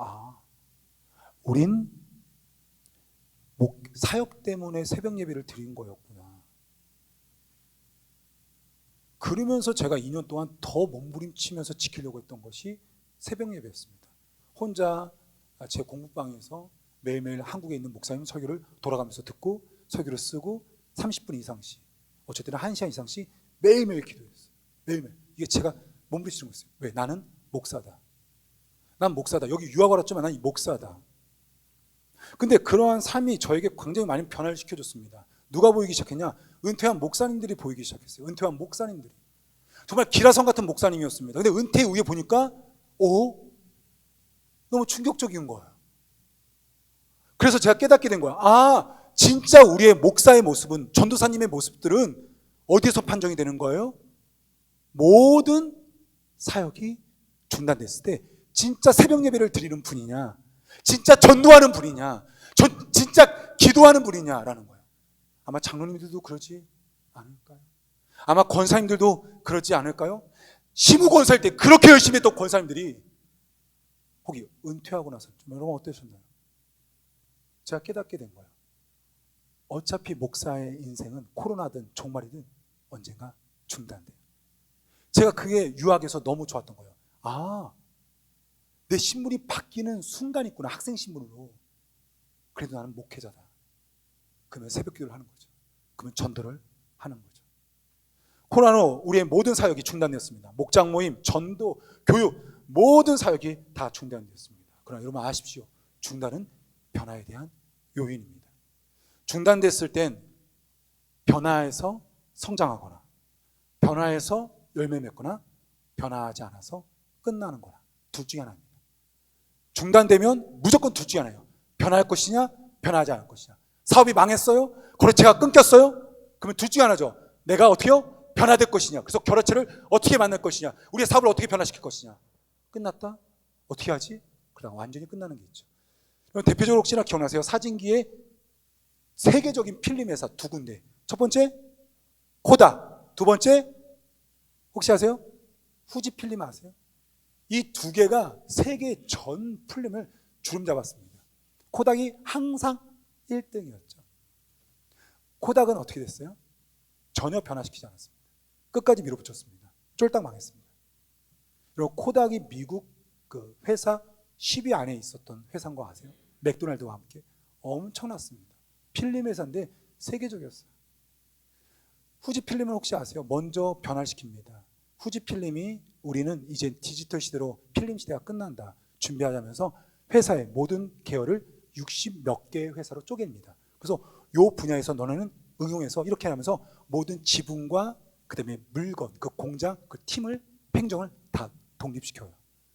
S1: 우린 사역 때문에 새벽 예배를 드린 거였구나. 그러면서 제가 2년 동안 더 몸부림치면서 지키려고 했던 것이 새벽 예배였습니다. 혼자 제 공부방에서 매일매일 한국에 있는 목사님 설교를 돌아가면서 듣고 설교를 쓰고 30분 이상씩, 어쨌든 1시간 이상씩 매일매일 기도했어요. 매일매일. 이게 제가 몸부림치는 거였어요. 왜? 나는 목사다. 난 목사다. 여기 유학을 왔지만 난 목사다. 근데 그러한 삶이 저에게 굉장히 많이 변화를 시켜줬습니다. 누가 보이기 시작했냐? 은퇴한 목사님들이 보이기 시작했어요. 은퇴한 목사님들이. 정말 기라성 같은 목사님이었습니다. 근데 은퇴 후에 보니까 너무 충격적인 거예요. 그래서 제가 깨닫게 된 거야. 진짜 우리의 목사의 모습은, 전도사님의 모습들은 어디에서 판정이 되는 거예요? 모든 사역이 중단됐을 때 진짜 새벽 예배를 드리는 분이냐, 진짜 전도하는 분이냐, 진짜 기도하는 분이냐라는 거예요. 아마 장로님들도 그러지 않을까요? 아마 권사님들도 그러지 않을까요? 시무 권사일 때 그렇게 열심히 했던 권사님들이 혹시 은퇴하고 나서 여러분 어떠셨나요? 제가 깨닫게 된 거예요. 어차피 목사의 인생은 코로나든 종말이든 언젠가 중단돼요. 제가 그게 유학에서 너무 좋았던 거예요. 내 신분이 바뀌는 순간이 있구나. 학생 신분으로. 그래도 나는 목회자다. 그러면 새벽 기도를 하는 거죠. 그러면 전도를 하는 거죠. 코로나로 우리의 모든 사역이 중단됐습니다. 목장 모임, 전도, 교육, 모든 사역이 다 중단됐습니다. 그러나 여러분 아십시오. 중단은 변화에 대한 요인입니다. 중단됐을 땐 변화해서 성장하거나, 변화해서 열매 맺거나, 변화하지 않아서 끝나는 거나, 둘 중에 하나입니다. 중단되면 무조건 둘 중에 하나예요. 변화할 것이냐, 변화하지 않을 것이냐. 사업이 망했어요? 거래처가 끊겼어요? 그러면 둘 중에 하나죠. 내가 어떻게요? 변화될 것이냐. 그래서 거래처를 어떻게 만날 것이냐. 우리의 사업을 어떻게 변화시킬 것이냐. 끝났다? 어떻게 하지? 그러다 완전히 끝나는 게 있죠. 대표적으로 혹시나 기억나세요? 사진기에 세계적인 필름 회사 2군데. 첫 번째 코닥, 두 번째 혹시 아세요? 후지 필름 아세요? 이 2개가 세계 전 필름을 주름 잡았습니다. 코닥이 항상 1등이었죠. 코닥은 어떻게 됐어요? 전혀 변화시키지 않았습니다. 끝까지 밀어붙였습니다. 쫄딱 망했습니다. 그리고 코닥이 미국 그 회사 10위 안에 있었던 회사인 거 아세요? 맥도날드와 함께 엄청났습니다. 필름 회사인데 세계적이었어요. 후지 필름은 혹시 아세요? 먼저 변화시킵니다. 후지 필름이 우리는 이제 디지털 시대로 필름 시대가 끝난다 준비하자면서 회사의 모든 계열을 60몇 개의 회사로 쪼갭니다. 그래서 요 분야에서 너네는 응용해서 이렇게 하면서 모든 지분과 그다음에 물건, 그 공장, 그 팀을, 행정을 다 독립시켜요.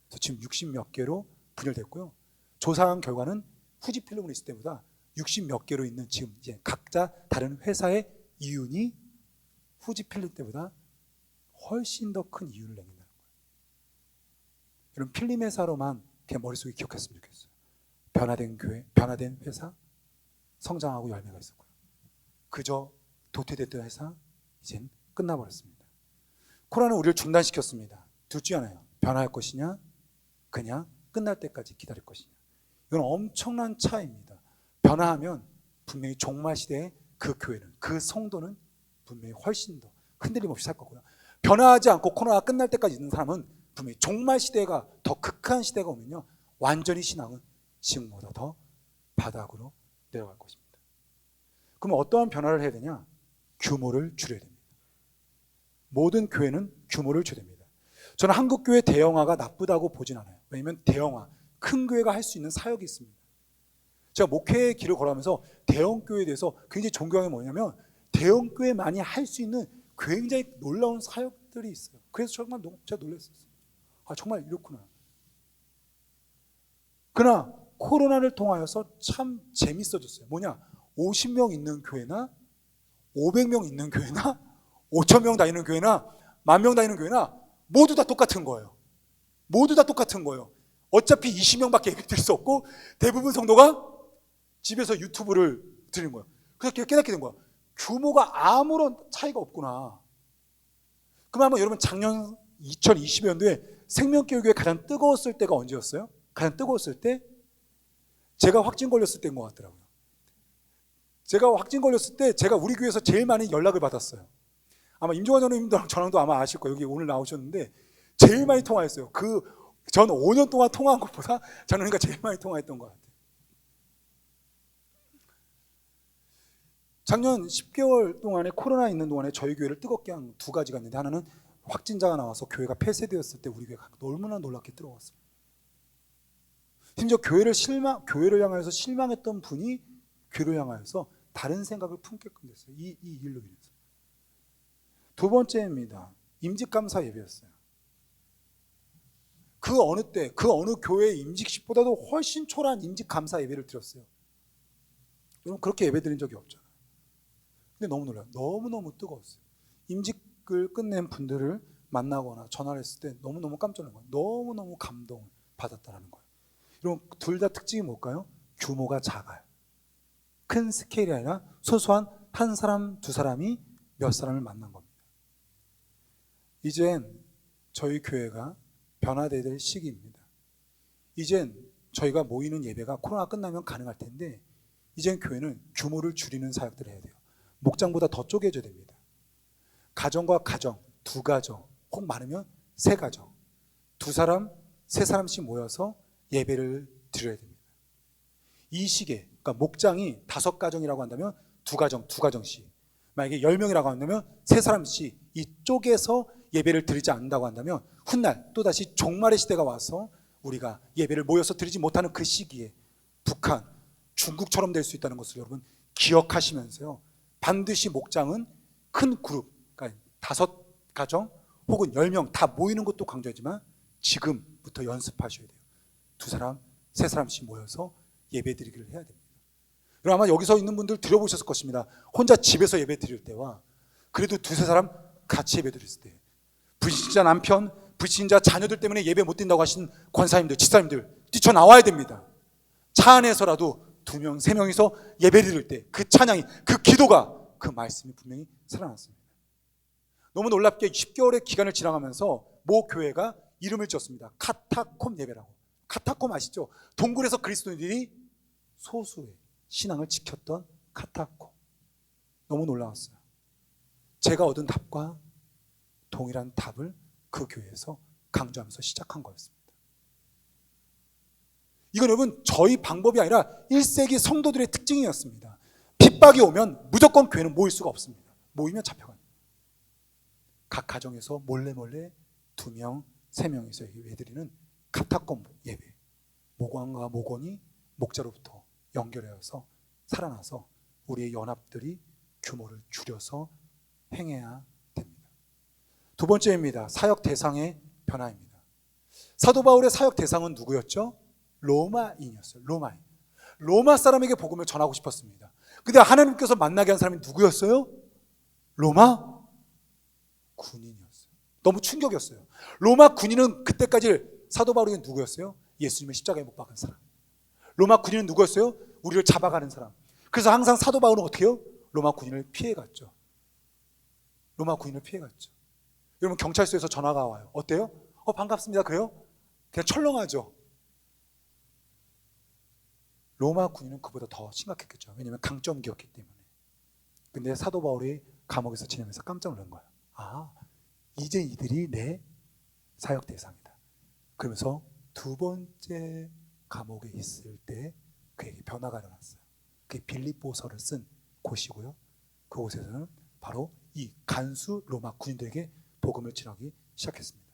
S1: 그래서 지금 60 몇 개로 분열됐고요. 조사한 결과는 후지필름으로 있을 때보다 60 몇 개로 있는 지금 이제 각자 다른 회사의 이윤이 후지필름 때보다 훨씬 더 큰 이윤을 내는다는 거예요. 여러분, 필름 회사로만 그냥 머릿속에 기억했으면 좋겠어요. 변화된 교회, 변화된 회사, 성장하고 열매가 있었고요. 그저 도태됐던 회사, 이젠 끝나버렸습니다. 코로나는 우리를 중단시켰습니다. 둘 중 하나예요. 변화할 것이냐, 그냥 끝날 때까지 기다릴 것이냐. 이건 엄청난 차이입니다. 변화하면 분명히 종말 시대에 그 교회는, 그 성도는 분명히 훨씬 더 흔들림 없이 살 거고요. 변화하지 않고 코로나가 끝날 때까지 있는 사람은 분명히 종말 시대가, 더 극한 시대가 오면요, 완전히 신앙은 지금보다 더 바닥으로 내려갈 것입니다. 그럼 어떠한 변화를 해야 되냐? 규모를 줄여야 됩니다. 모든 교회는 규모를 줄여야 됩니다. 저는 한국 교회 대형화가 나쁘다고 보진 않아요. 왜냐하면 대형화, 큰 교회가 할 수 있는 사역이 있습니다. 제가 목회의 길을 걸어가면서 대형 교회에 대해서 굉장히 존경한 게 뭐냐면, 대형 교회만이 할 수 있는 굉장히 놀라운 사역들이 있어요. 그래서 정말 제가 놀랐었어요. 아, 정말 이렇구나. 그러나 코로나를 통하여서 참 재밌어졌어요. 뭐냐? 50명 있는 교회나 500명 있는 교회나 5,000명 다니는 교회나 10,000명 다니는 교회나 모두 다 똑같은 거예요. 모두 다 똑같은 거예요. 어차피 20명밖에 예배 드릴 수 없고 대부분 성도가 집에서 유튜브를 드리는 거예요. 그래서 깨닫게 된 거야. 규모가 아무런 차이가 없구나. 그러면 여러분, 작년 2020년도에 생명교육에 가장 뜨거웠을 때가 언제였어요? 가장 뜨거웠을 때 제가 확진 걸렸을 때인 것 같더라고요. 제가 확진 걸렸을 때 제가 우리 교회에서 제일 많이 연락을 받았어요. 아마 임종환 전우님도 전화도 아마 아실 거예요. 여기 오늘 나오셨는데 제일 많이 통화했어요. 전 5년 동안 통화한 것보다 전우님과 제일 많이 통화했던 것 같아요. 작년 10개월 동안에 코로나 있는 동안에 저희 교회를 뜨겁게 한 두 가지가 있는데, 하나는 확진자가 나와서 교회가 폐쇄되었을 때 우리 교회가 너무나 놀랍게 뜨거웠어요. 심지어 교회를 향하여서 실망했던 분이 교회를 향하여서 다른 생각을 품게끔 됐어요. 이 일로 인해서. 두 번째입니다. 임직감사 예배였어요. 그 어느 때, 그 어느 교회의 임직식보다도 훨씬 초라한 임직감사 예배를 드렸어요. 여러분, 그렇게 예배 드린 적이 없잖아요. 근데 너무 놀라요. 너무너무 뜨거웠어요. 임직을 끝낸 분들을 만나거나 전화를 했을 때 너무너무 깜짝 놀란 거예요. 너무너무 감동을 받았다는 거예요. 여러분, 둘 다 특징이 뭘까요? 규모가 작아요. 큰 스케일이 아니라 소소한 한 사람, 두 사람이 몇 사람을 만난 겁니다. 이젠 저희 교회가 변화돼야 될 시기입니다. 이젠 저희가 모이는 예배가 코로나 끝나면 가능할 텐데, 이젠 교회는 규모를 줄이는 사역들을 해야 돼요. 목장보다 더 쪼개져야 됩니다. 가정과 가정, 두 가정, 혹 많으면 세 가정, 두 사람, 세 사람씩 모여서 예배를 드려야 됩니다. 이 시기에, 그러니까 목장이 5가정이라고 한다면 두 가정씩, 만약에 10명이라고 한다면 세 사람씩 이 쪼개서 예배를 드리지 않는다고 한다면 훗날 또다시 종말의 시대가 와서 우리가 예배를 모여서 드리지 못하는 그 시기에 북한, 중국처럼 될 수 있다는 것을 여러분 기억하시면서요, 반드시 목장은 큰 그룹, 그러니까 5가정 혹은 10명 다 모이는 것도 강조하지만 지금부터 연습하셔야 돼요. 두 사람, 세 사람씩 모여서 예배 드리기를 해야 됩니다. 여러분, 아마 여기서 있는 분들 들어보셨을 것입니다. 혼자 집에서 예배 드릴 때와 그래도 두세 사람 같이 예배 드릴 때, 불신자 남편, 불신자 자녀들 때문에 예배 못 드린다고 하신 권사님들, 집사님들 뛰쳐나와야 됩니다. 차 안에서라도 2명, 3명이서 예배 드릴 때 그 찬양이, 그 기도가, 그 말씀이 분명히 살아났습니다. 너무 놀랍게 10개월의 기간을 지나가면서 모 교회가 이름을 지었습니다. 카타콤 예배라고. 카타콤 아시죠? 동굴에서 그리스도인들이 소수의 신앙을 지켰던 카타콤. 너무 놀라웠어요. 제가 얻은 답과 동일한 답을 그 교회에서 강조하면서 시작한 거였습니다. 이건 여러분 저희 방법이 아니라 1세기 성도들의 특징이었습니다. 핍박이 오면 무조건 교회는 모일 수가 없습니다. 모이면 잡혀가요. 각 가정에서 몰래 2명, 3명에서 예배드리는 카타콤 예배. 모관과 모건이 목자로부터 연결되어서 살아나서 우리의 연합들이 규모를 줄여서 행해야 됩니다. 두 번째입니다. 사역 대상의 변화입니다. 사도 바울의 사역 대상은 누구였죠? 로마인이었어요. 로마인. 로마 사람에게 복음을 전하고 싶었습니다. 근데 하나님께서 만나게 한 사람이 누구였어요? 로마 군인이었어요. 너무 충격이었어요. 로마 군인은 그때까지 사도 바울에게 누구였어요? 예수님의 십자가에 못 박은 사람. 로마 군인은 누구였어요? 우리를 잡아가는 사람. 그래서 항상 사도 바울은 어떻게 해요? 로마 군인을 피해갔죠. 로마 군인을 피해갔죠. 여러분 경찰서에서 전화가 와요. 어때요? 반갑습니다. 그래요? 그냥 철렁하죠. 로마 군인은 그보다 더 심각했겠죠. 왜냐하면 강점기였기 때문에. 근데 사도 바울이 감옥에서 지내면서 깜짝 놀란 거예요. 아, 이제 이들이 내 사역 대상이다. 그러면서 두 번째 감옥에 있을 때 그에게 변화가 일어났어요. 그게 빌립보서를 쓴 곳이고요. 그곳에서는 바로 이 간수 로마 군인들에게 복음을 전하기 시작했습니다.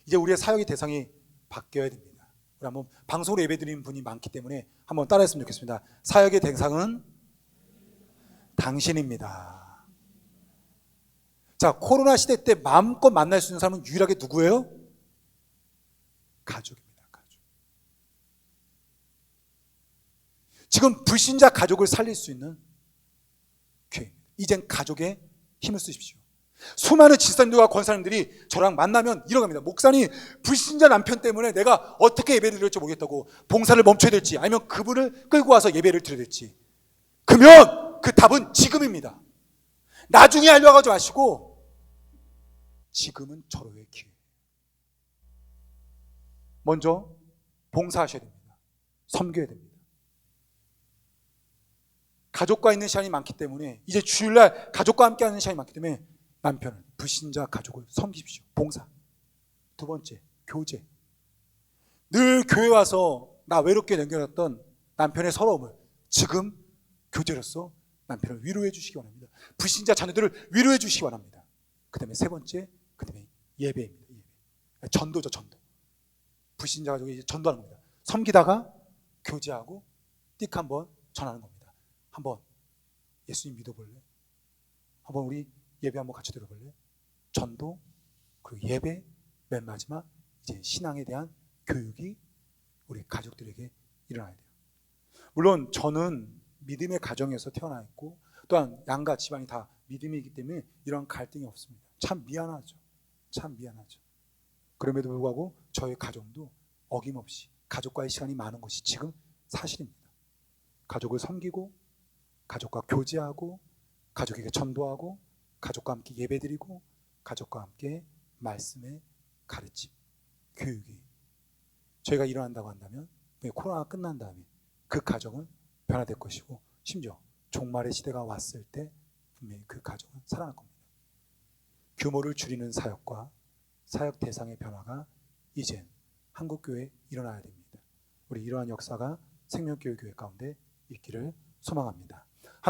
S1: 이제 우리의 사역의 대상이 바뀌어야 됩니다. 우리 한번 방송으로 예배드리는 분이 많기 때문에 한번 따라했으면 좋겠습니다. 사역의 대상은 당신입니다. 자, 코로나 시대 때 마음껏 만날 수 있는 사람은 유일하게 누구예요? 가족입니다. 가족. 지금 불신자 가족을 살릴 수 있는 교회입니다. 이젠 가족에 힘을 쓰십시오. 수많은 집사님들과 권사님들이 저랑 만나면 이러고 합니다. 목사님, 불신자 남편 때문에 내가 어떻게 예배를 드릴지 모르겠다고, 봉사를 멈춰야 될지 아니면 그분을 끌고 와서 예배를 드려야 될지. 그러면 그 답은 지금입니다. 나중에 하려고 하지 마시고 지금은 절호의 기회. 먼저 봉사하셔야 됩니다. 섬겨야 됩니다. 가족과 있는 시간이 많기 때문에, 이제 주일날 가족과 함께 하는 시간이 많기 때문에 남편은 불신자 가족을 섬기십시오. 봉사. 두 번째, 교제. 늘 교회 와서 나 외롭게 남겨놨던 남편의 서러움을 지금 교제로서 남편을 위로해 주시기 원합니다. 불신자 자녀들을 위로해 주시기 원합니다. 그 다음에 세 번째, 그 다음에 예배입니다. 예배. 전도죠, 전도. 불신자 가족이 이제 전도하는 겁니다. 섬기다가 교제하고 띡 한번 전하는 겁니다. 한번 예수님 믿어볼래? 한번 우리 예배 한번 같이 들어볼래? 전도, 그리고 예배, 맨 마지막 이제 신앙에 대한 교육이 우리 가족들에게 일어나야 돼요. 물론 저는 믿음의 가정에서 태어나 있고 또한 양가 집안이 다 믿음이기 때문에 이런 갈등이 없습니다. 참 미안하죠. 참 미안하죠. 그럼에도 불구하고 저희 가정도 어김없이 가족과의 시간이 많은 것이 지금 사실입니다. 가족을 섬기고 가족과 교제하고 가족에게 전도하고 가족과 함께 예배드리고 가족과 함께 말씀의 가르침, 교육이 저희가 일어난다고 한다면 코로나가 끝난 다음에 그 가정은 변화될 것이고, 심지어 종말의 시대가 왔을 때 분명히 그 가정은 살아날 겁니다. 규모를 줄이는 사역과 사역 대상의 변화가 이젠 한국교회에 일어나야 됩니다. 우리 이러한 역사가 생명교회 교회 가운데 있기를 소망합니다.